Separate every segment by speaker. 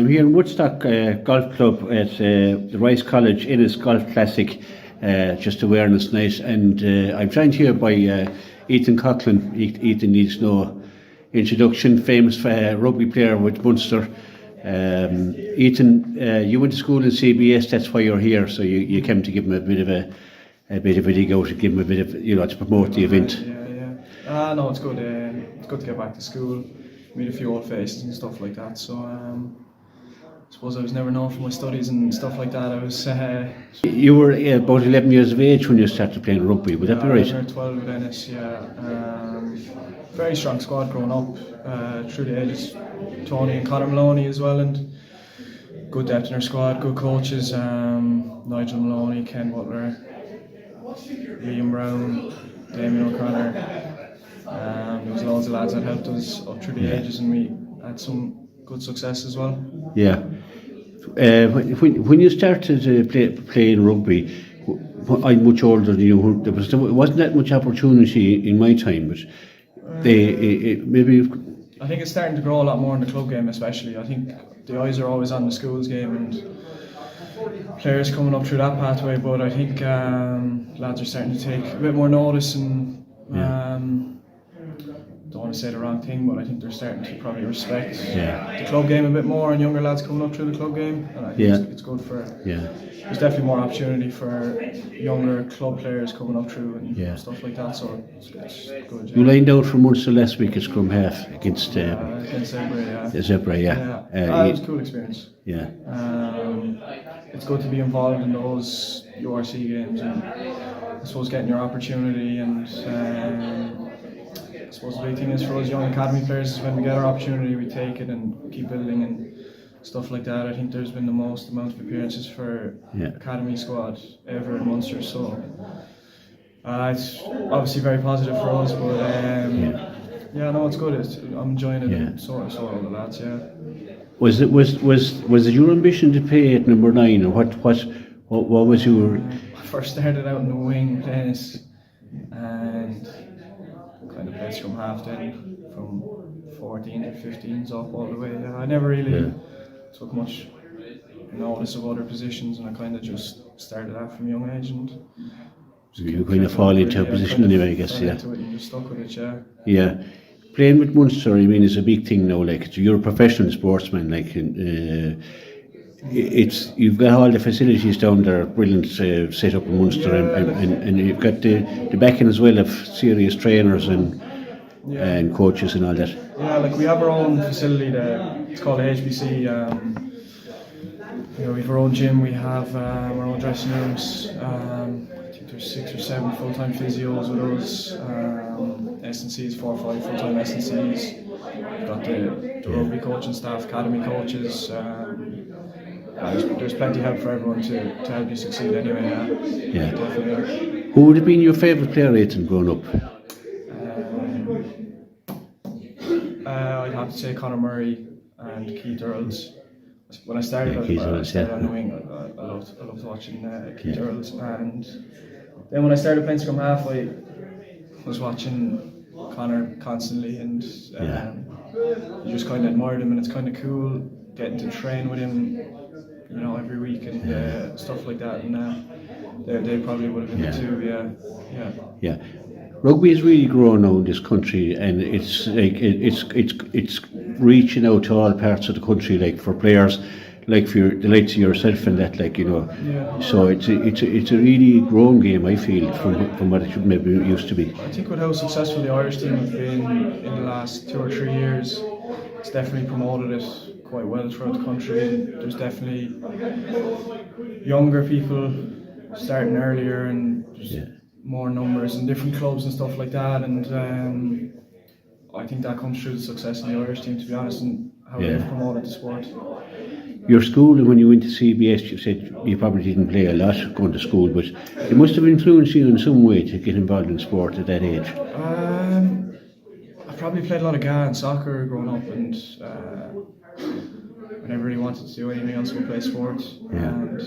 Speaker 1: here in Woodstock Golf Club at the Rice College Innis Golf Classic, just awareness night, and I'm joined here by Ethan Coughlan. Ethan needs no introduction, famous rugby player with Munster. Ethan, you went to school in CBS, that's why you're here, so you came to give him a bit of a dig out, to give him a bit of, to promote the event.
Speaker 2: No, it's good. It's good to get back to school, meet a few old faces and stuff like that. So I suppose I was never known for my studies and stuff like that. I was.
Speaker 1: You were about 11 years of age when you started playing rugby. Would that be right?
Speaker 2: 11 or 12 with Ennis. Very strong squad growing up through the ages. Tony and Conor Maloney as well, and good depth in our squad. Good coaches. Nigel Maloney, Ken Butler, Liam Brown, Damien O'Connor. There was loads of lads that helped us up through the ages, and we had some good success as well.
Speaker 1: Yeah. When you started playing rugby, I'm much older than you. There wasn't that much opportunity in my time, but maybe.
Speaker 2: I think it's starting to grow a lot more in the club game, especially. I think the eyes are always on the schools game and players coming up through that pathway, but I think lads are starting to take a bit more notice and don't want to say the wrong thing, but I think they're starting to probably respect the club game a bit more, and younger lads coming up through the club game, and I think it's good for. There's definitely more opportunity for younger club players coming up through and stuff like that. So it's good.
Speaker 1: You lined out for Munster last week at scrum half against
Speaker 2: Zebra. It was a cool experience.
Speaker 1: Yeah.
Speaker 2: It's good to be involved in those URC games, and I suppose getting your opportunity, and I suppose the big thing is for us young academy players is when we get our opportunity, we take it and keep building and stuff like that. I think there's been the most amount of appearances for academy squad ever in Munster, so it's obviously very positive for us. But it's good. I'm enjoying it, and so are all the lads.
Speaker 1: Was it your ambition to play at number 9, or what was your?
Speaker 2: I first started out in the wing tennis, and kind of played scrum half then from 14 to 15s up all the way. I never really took much notice of other positions, and I kind of just started out from a young age, and
Speaker 1: you kind of fall into a position anyway, I guess.
Speaker 2: You just stuck with it.
Speaker 1: Yeah. Playing with Munster, I mean, is a big thing now. Like, you're a professional sportsman. Like, you've got all the facilities down there, brilliant set up in Munster, and you've got the backing as well of serious trainers and coaches and all that.
Speaker 2: Yeah, like we have our own facility there. It's called the HBC. We have our own gym. We have our own dressing rooms. I think there's 6 or 7 full-time physios with us. S&Cs, 4 or 5 full-time S&Cs. We've got the rugby coaching staff, academy coaches. There's plenty of help for everyone to help you succeed anyway.
Speaker 1: Yeah.
Speaker 2: Definitely.
Speaker 1: Who would have been your favourite player, Ethan, growing up?
Speaker 2: I'd have to say Conor Murray and Keith Earls. When I started, I started on the wing. I loved watching Keith Earls, and then when I started playing scrum half, I was watching Conor constantly, and you just kind of admired him, and it's kind of cool getting to train with him, every week and stuff like that. And they probably would have been the two. Yeah.
Speaker 1: Rugby has really grown now in this country, and it's like it's reaching out to all parts of the country, like for players, like for the likes of yourself and that, So it's a really grown game, I feel, from what it maybe used to be.
Speaker 2: I think with how successful the Irish team have been in the last 2 or 3 years, it's definitely promoted it quite well throughout the country. And there's definitely younger people starting earlier, and more numbers in different clubs and stuff like that, and I think that comes through the success in the Irish team, to be honest, and how they've promoted the sport.
Speaker 1: Your school, when you went to CBS, you said you probably didn't play a lot going to school, but it must have influenced you in some way to get involved in sport at that age.
Speaker 2: I probably played a lot of GAA and soccer growing up, and I never really wanted to do anything else but play sport. And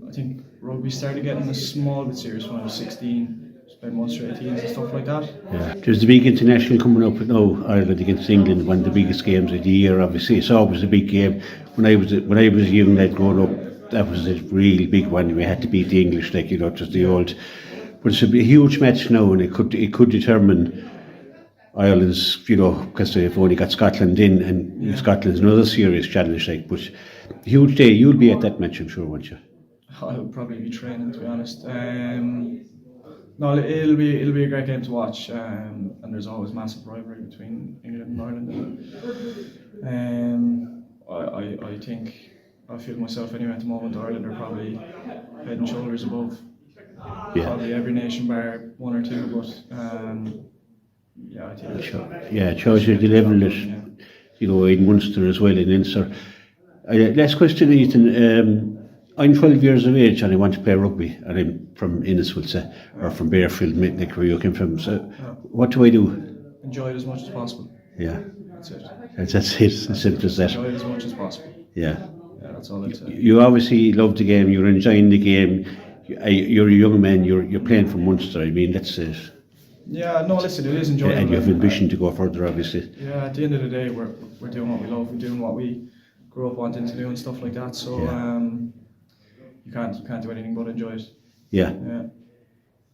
Speaker 2: I think rugby started getting a small bit serious when I was 16. played Munster 18s and stuff like that.
Speaker 1: Yeah. There's the big international coming up now, Ireland against England, one of the biggest games of the year. Obviously, it's always a big game. When I was a young lad growing up, that was a really big one. We had to beat the English, like just the old. But it's a huge match now, and it could determine Ireland's, because they've only got Scotland in, and Scotland's another serious challenge. But a huge day. You'll be at that match, I'm sure, won't you?
Speaker 2: I'll probably be training, to be honest. No, it'll be a great game to watch, and there's always massive rivalry between England and Ireland. I think I feel myself anyway at the moment. Ireland are probably head and shoulders above probably every nation bar one or two, but I think
Speaker 1: it shows you the level that in Munster as well in Ulster. Last question, Ethan. I'm 12 years of age and I want to play rugby, and I'm from Innis, we'll say, or from Bearfield, Mitnick, where you came from. So, what do I do?
Speaker 2: Enjoy it as much as possible.
Speaker 1: Yeah.
Speaker 2: That's it.
Speaker 1: That's it. As simple as that.
Speaker 2: Enjoy it as much as possible.
Speaker 1: Yeah.
Speaker 2: Yeah, that's all I'd say.
Speaker 1: You obviously love the game. You're enjoying the game. You're a young man. You're playing for Munster. I mean, that's it.
Speaker 2: Yeah. No, listen, it is enjoyable.
Speaker 1: And you have ambition to go further, obviously.
Speaker 2: Yeah. At the end of the day, we're doing what we love. We're doing what we grew up wanting to do and stuff like that. So you can't do anything but enjoy it.
Speaker 1: Yeah.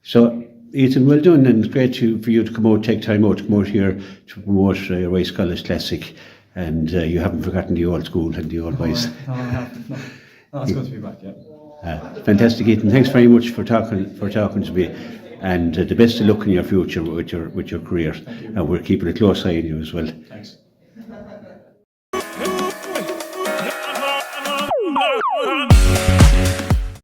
Speaker 1: So, Ethan, well done, and it's great for you to come out, take time out to come out here to promote Rice College Classic, and you haven't forgotten the old school and the old boys.
Speaker 2: No, I haven't. No, it's good to be back. Yeah.
Speaker 1: Fantastic, Ethan. Thanks very much for talking to me, and the best of luck in your future with your career.
Speaker 2: Thank you.
Speaker 1: And we're keeping a close eye on you as well.
Speaker 2: Thanks.